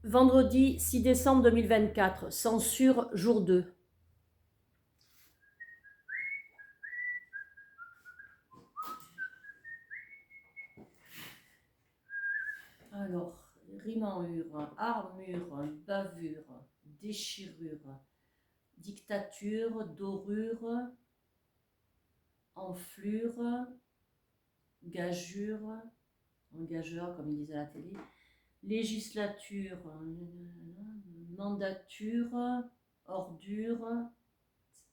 Vendredi 6 décembre 2024, censure jour 2. Alors, rime en hure, armure, bavure, déchirure, dictature, dorure, enflure, gageure, engageur comme ils disent à la télé, législature, mandature, ordure,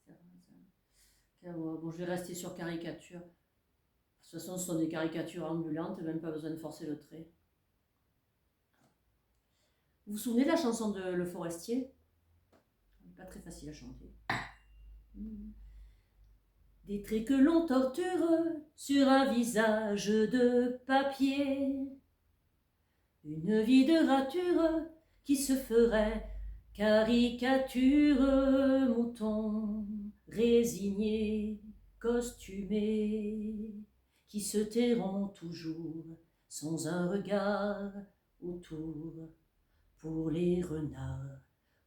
etc. Bon, je vais rester sur caricature. De toute façon, ce sont des caricatures ambulantes, même pas besoin de forcer le trait. Vous vous souvenez de la chanson de Le Forestier? Pas très facile à chanter. Des traits que l'on torture sur un visage de papier. Une vie de rature qui se ferait caricature, mouton résigné, costumé, qui se tairont toujours sans un regard autour. Pour les renards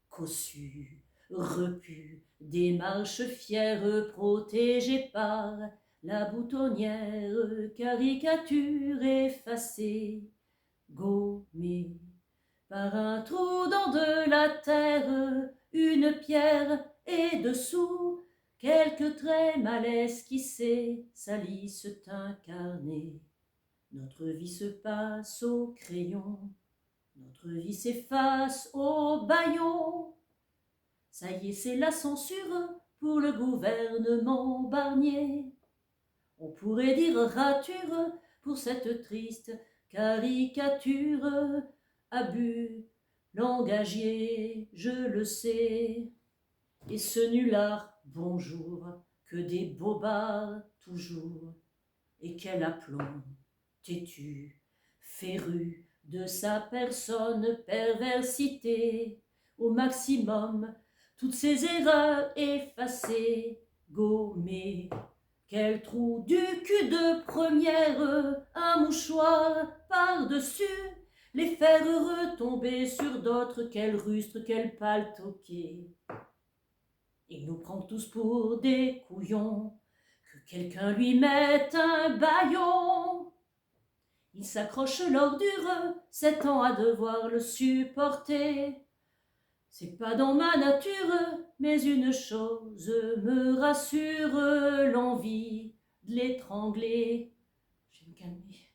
cossus, repus, des marches fières protégées par la boutonnière, caricature effacée, gommée par un trou dans de la terre, une pierre et dessous quelques traits mal esquissés salissent un carnet. Notre vie se passe au crayon, notre vie s'efface au bâillon. Ça y est, c'est la censure pour le gouvernement Barnier. On pourrait dire rature pour cette triste caricature. Abus langagier, je le sais. Et ce nulard, bonjour, que des bobards toujours. Et quel aplomb, têtu, féru de sa personne, perversité, au maximum, toutes ses erreurs effacées, gommées. Quel trou du cul de première, un mouchoir par-dessus, les faire retomber sur d'autres, quel rustre, quel paltoqué. Il nous prend tous pour des couillons, que quelqu'un lui mette un bâillon. Il s'accroche l'ordure, 7 ans à devoir le supporter. C'est pas dans ma nature, mais une chose me rassure, l'envie de l'étrangler. Je vais me calmer.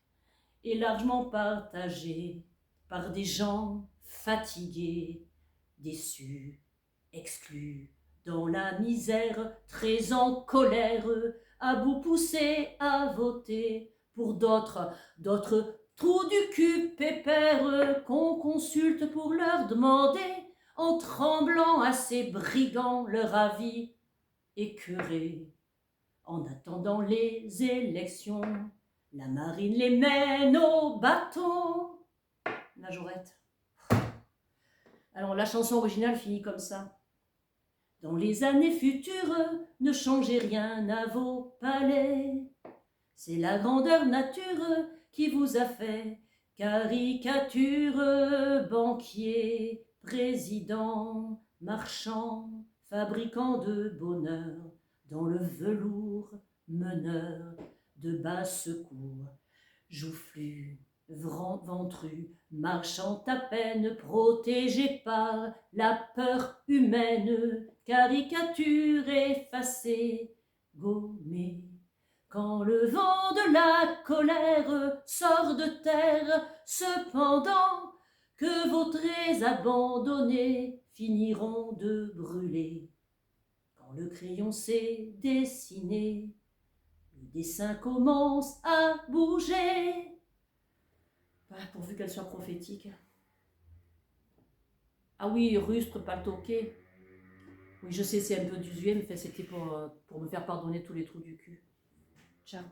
Est largement partagée par des gens fatigués, déçus, exclus, dans la misère, très en colère, à bout poussés à voter pour d'autres trous du cul pépères qu'on consulte pour leur demander, en tremblant à ces brigands, leur avis écœuré. En attendant les élections, la marine les mène au bâton. Majorette. Alors la chanson originale finit comme ça. Dans les années futures, ne changez rien à vos palais. C'est la grandeur nature qui vous a fait caricature, banquier, président, marchand, fabricant de bonheur, dans le velours, meneur de basse cour, joufflu, ventru, marchant à peine, protégé par la peur humaine, caricature effacée, gommée. Quand le vent de la colère sort de terre, cependant que vos traits abandonnés finiront de brûler. Quand le crayon s'est dessiné, le dessin commence à bouger. Voilà, pourvu qu'elle soit prophétique. Ah oui, rustre, paltoqué. Oui, je sais, c'est un peu désuet, mais c'était pour me faire pardonner tous les trous du cul. Ciao.